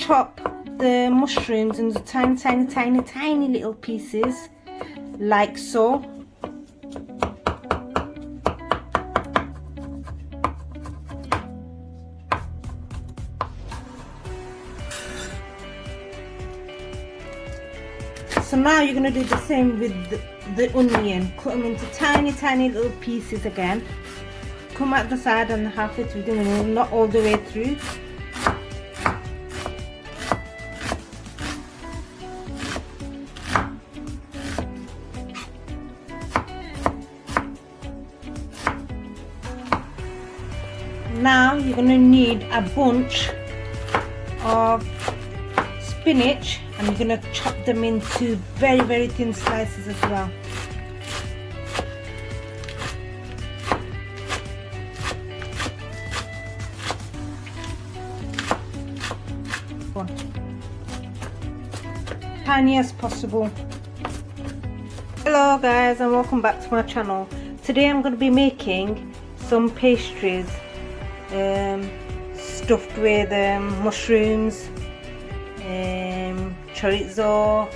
chop the mushrooms into tiny little pieces, like so. So now you're going to do the same with the onion. Cut them into tiny little pieces again. Come at the side and halfway through the onion, not all the way through. Now you're going to need a bunch of spinach, and you're going to chop them into very thin slices as well. Tiny as possible. Hello guys, and welcome back to my channel. Today I'm going to be making some pastries stuffed with mushrooms, chorizo,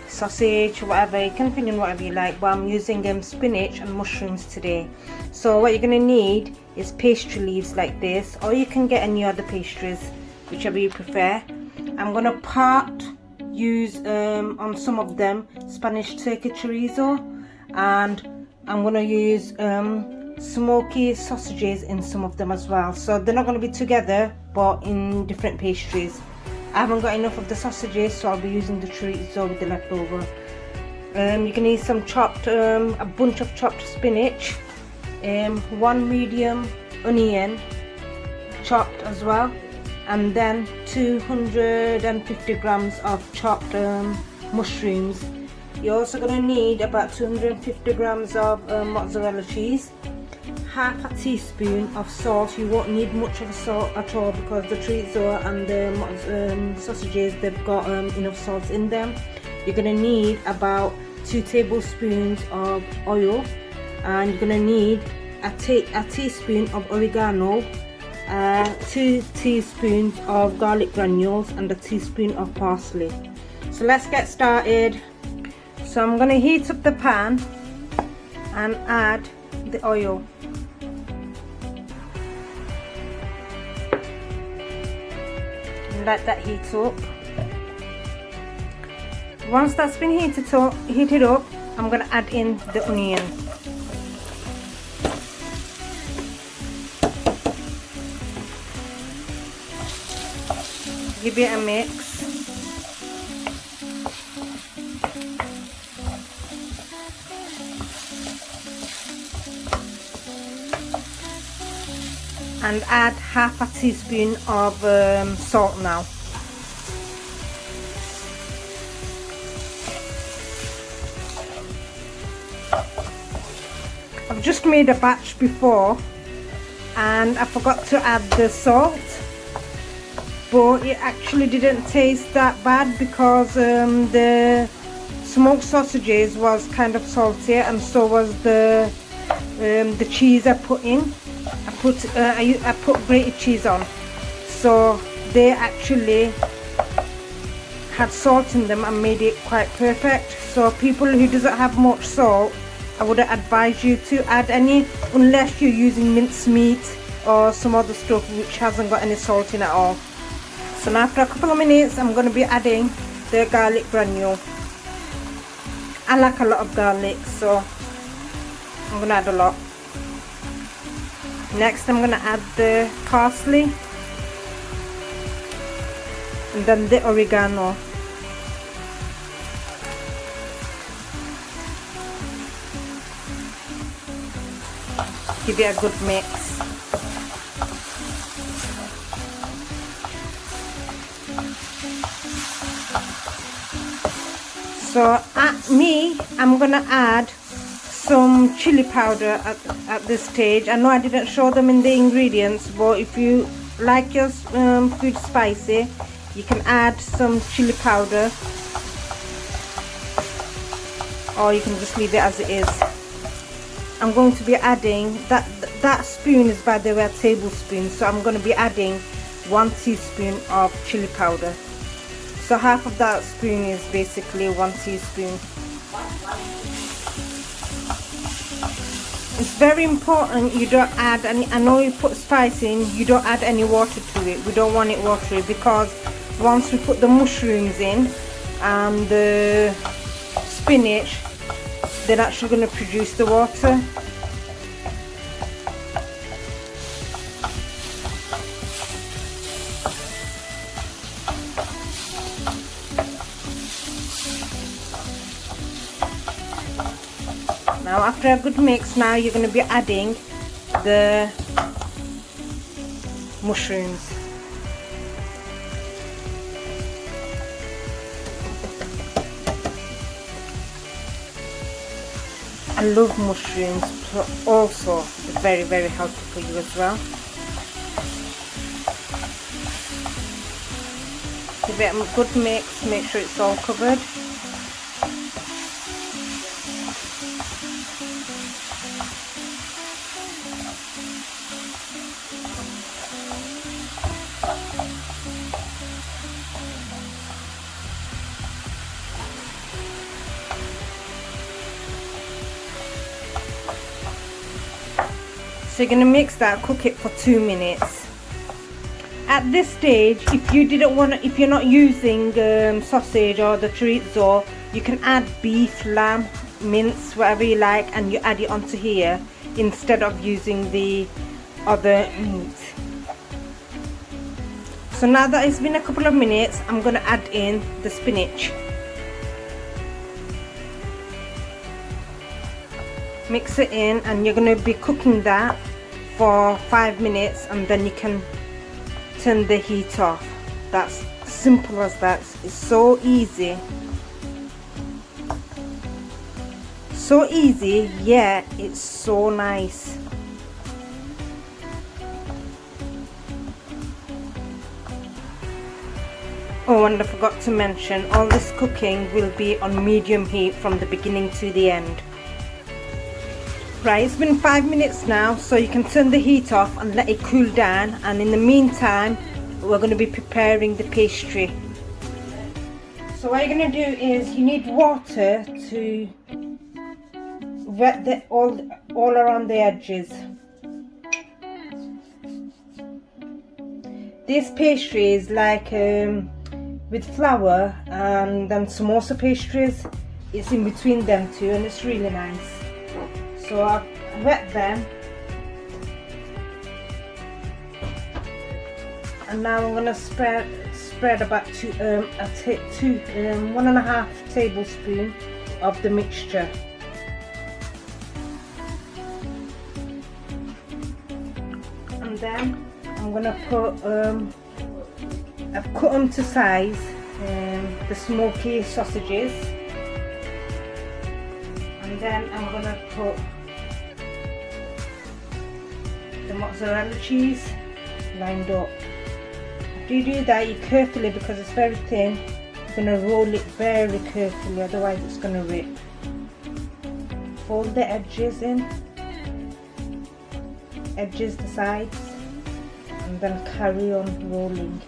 sausage, whatever. You can fill in whatever you like, but I'm using spinach and mushrooms today. So what you're going to need is pastry leaves like this, or you can get any other pastries, whichever you prefer. I'm going to use on some of them Spanish turkey chorizo, and I'm going to use smoky sausages in some of them as well. So they're not going to be together, but in different pastries. I haven't got enough of the sausages, so I'll be using the chorizo with the leftover. You can use some chopped, a bunch of chopped spinach, one medium onion chopped as well, and then 250 grams of chopped mushrooms. You're also going to need about 250 grams of mozzarella cheese, half a teaspoon of salt. You won't need much of a salt at all because the chorizo and the sausages, they've got enough salt in them. You're going to need about 2 tablespoons of oil, and you're going to need a teaspoon of oregano, 2 teaspoons of garlic granules, and a teaspoon of parsley. So let's get started. So I'm going to heat up the pan and add the oil. Let that heat up. Once that's been heated up, I'm going to add in the onion. Give it a mix. And add half a teaspoon of salt now. I've just made a batch before and I forgot to add the salt, but it actually didn't taste that bad because the smoked sausages was kind of salty, and so was the cheese I put in. I put grated cheese on, so they actually had salt in them and made it quite perfect. So people who doesn't have much salt, I wouldn't advise you to add any unless you're using minced meat or some other stuff which hasn't got any salt in at all. So now after a couple of minutes, I'm going to be adding the garlic granule. I like a lot of garlic, so I'm going to add a lot. Next I'm going to add the parsley and then the oregano. Give it a good mix. So I'm going to add some chili powder at this stage. I know I didn't show them in the ingredients, but if you like your food spicy, you can add some chili powder, or you can just leave it as it is. I'm going to be adding that spoon is, by the way, a tablespoon, so I'm going to be adding 1 teaspoon of chili powder. So half of that spoon is basically 1 teaspoon. It's very important you don't add any, I know you put spice in, you don't add any water to it. We don't want it watery, because once we put the mushrooms in and the spinach, they're actually going to produce the water. Now after a good mix, now you're going to be adding the mushrooms. I love mushrooms, but also they're very healthy for you as well. Give it a good mix, make sure it's all covered. So you're going to mix that, cook it for 2 minutes. At this stage, if you didn't want to, if you're not using sausage or the chorizo, you can add beef, lamb, mince, whatever you like, and you add it onto here instead of using the other meat. So now that it's been a couple of minutes, I'm going to add in the spinach. Mix it in, and you're going to be cooking that for 5 minutes, and then you can turn the heat off. That's simple as that. It's so easy. So easy, yeah, it's so nice. Oh, and I forgot to mention, all this cooking will be on medium heat from the beginning to the end. Right, it's been 5 minutes now, so you can turn the heat off and let it cool down, and in the meantime we're going to be preparing the pastry. So what you're going to do is you need water to wet the all around the edges. This pastry is like with flour and then samosa pastries. It's in between them two, and it's really nice. So I've wet them, and now I'm going to spread about 1.5 tablespoon of the mixture. And then I'm going to put, I've cut them to size, the smoky sausages, and then I'm going to put the mozzarella cheese lined up. After you do that, you carefully, because it's very thin, you're going to roll it very carefully, otherwise it's going to rip. Fold the edges in, edges the sides, and then carry on rolling.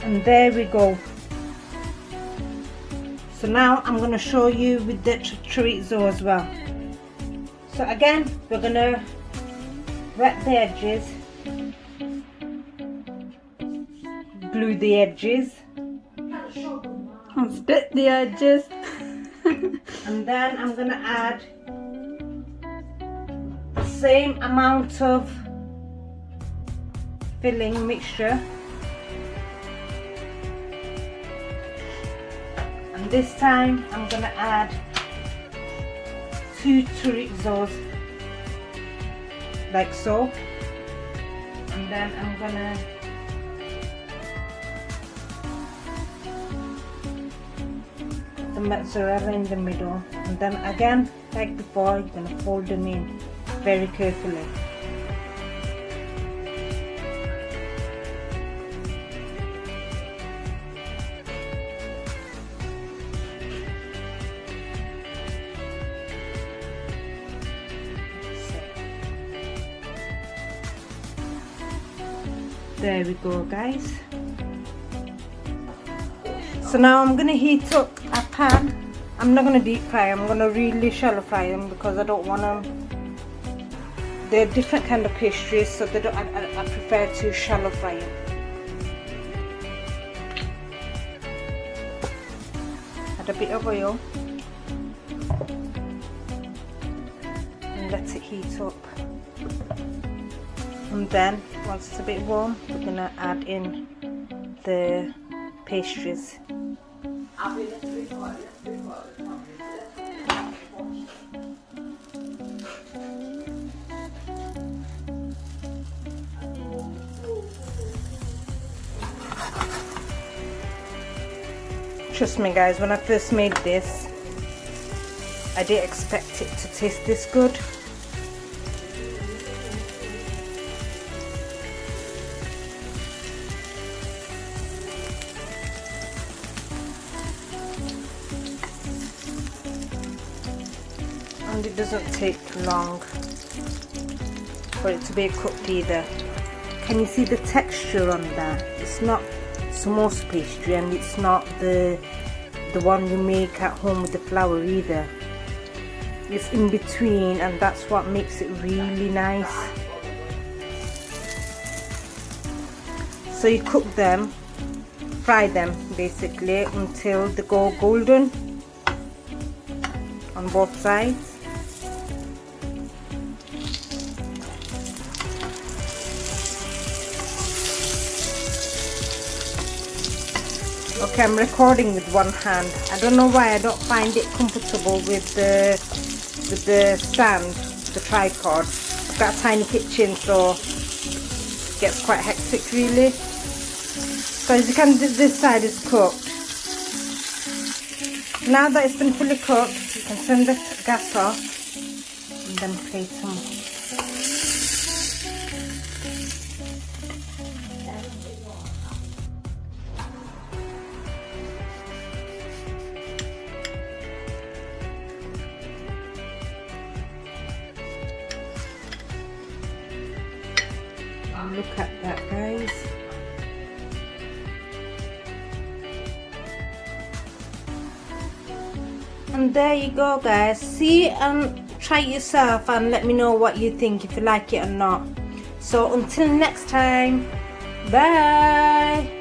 And there we go. So now I'm going to show you with the chorizo as well. So again, we're going to wet the edges, glue the edges, split the edges. and then I'm going to add the same amount of filling mixture. And this time I'm going to add 2 chorizos, like so, and then I'm going to put the mozzarella in the middle, and then again, like before, you're going to fold them in very carefully. There we go, guys. So now I'm gonna heat up a pan. I'm not gonna deep fry. I'm gonna really shallow fry them because I don't want them. They're different kind of pastries, so they don't. I prefer to shallow fry them. Add a bit of oil and let it heat up. And then once it's a bit warm, we're gonna add in the pastries. Trust me guys, when I first made this, I didn't expect it to taste this good. And it doesn't take long for it to be cooked either. Can you see the texture on that? It's not samosa pastry, and it's not the one you make at home with the flour either. It's in between, and that's what makes it really nice. So you cook them, fry them basically until they go golden on both sides. Okay, I'm recording with one hand. I don't know why I don't find it comfortable with the stand, the tripod. I've got a tiny kitchen, so it gets quite hectic really. So as you can see, this side is cooked. Now that it's been fully cooked, you can turn the gas off and then plate them. Look at that, guys. And there you go, guys. See and try it yourself and let me know what you think, if you like it or not. So until next time, bye.